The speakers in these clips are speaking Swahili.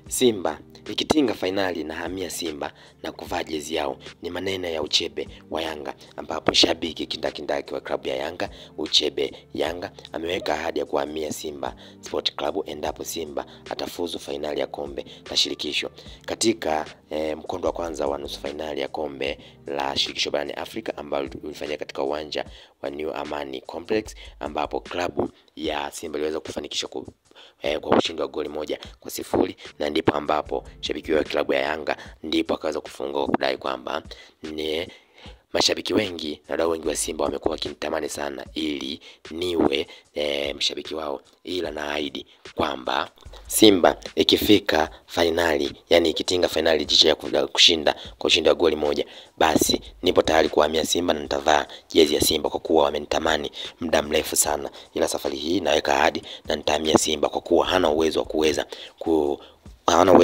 Simba ikitinga fainali na hamia Simba na kuvaa jezi yao, ni maneno ya Uchebe wa Yanga, ambapo shabiki kindakindaki wa klabu ya Yanga Uchebe Yanga ameweka ahadi ya kuhamia Simba Sport Club endapo Simba atafuzu fainali ya kombe la shirikisho. Katika mkondo wa kwanza wa nusu fainali ya kombe la shirikisho barani Afrika ambao ulifanyika katika uwanja wa New Amani Complex, ambapo klabu ya Simba iliweza kufanikisha kwa ushindi wa goli 1-0, na ndipo ambapo shabiki wa klabu ya Yanga ndipo akaweza kufunga kudai kwamba ni mashabiki wengi na wadau wengi wa Simba wamekuwa wakinitamani sana ili niwe mshabiki wao, ila naahidi kwamba Simba ikifika fainali, yani ikitinga fainali jicha ya kushinda kwa ushindi wa goli 1, basi nipo tayari kuhamia Simba na nitavaa jezi ya Simba kwa kuwa wamenitamani muda mrefu sana. Ila safari hii naweka ahadi na nitahamia Simba kwa kuwa hana uwezo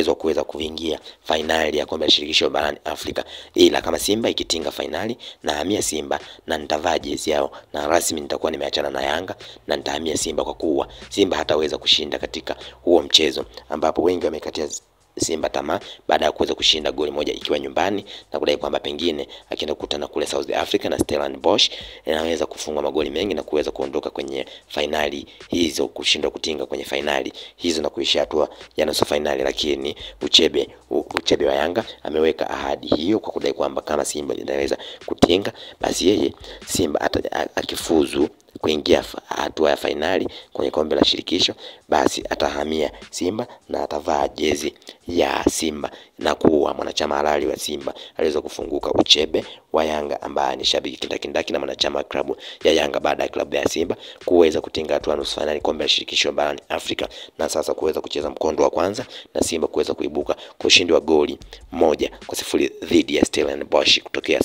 wa kuweza kuingia fainali ya kombe la shirikisho barani Afrika. Ila kama Simba ikitinga fainali, na hamia Simba na nitavaa jezi yao, na rasmi nitakuwa nimeachana na Yanga na nitahamia Simba kwa kuwa Simba hataweza kushinda katika huo mchezo, ambapo wengi wamekatia Simba tamaa baada ya kuweza kushinda goli 1 ikiwa nyumbani, na kudai kwamba pengine akienda kukutana kule South Africa na Stellenbosch anaweza kufunga magoli mengi na kuweza kuondoka kwenye fainali hizo, kushindwa kutinga kwenye fainali hizo na kuishia hatua ya nusu fainali. Lakini Uchebe wa Yanga ameweka ahadi hiyo kwa kudai kwamba kama Simba inaweza kutinga, basi yeye Simba akifuzu kuingia hatua ya fainali kwenye kombe la shirikisho, basi atahamia Simba na atavaa jezi ya Simba na kuwa mwanachama halali wa Simba. Aliweza kufunguka Uchebe wa Yanga ambaye ni shabiki kindakindaki na mwanachama wa klabu ya Yanga baada ya klabu ya Simba kuweza kutinga hatua nusu fainali kombe la shirikisho barani Afrika, na sasa kuweza kucheza mkondo wa kwanza na Simba kuweza kuibuka kwa ushindi wa goli 1-0 dhidi ya Stellenbosch kutokea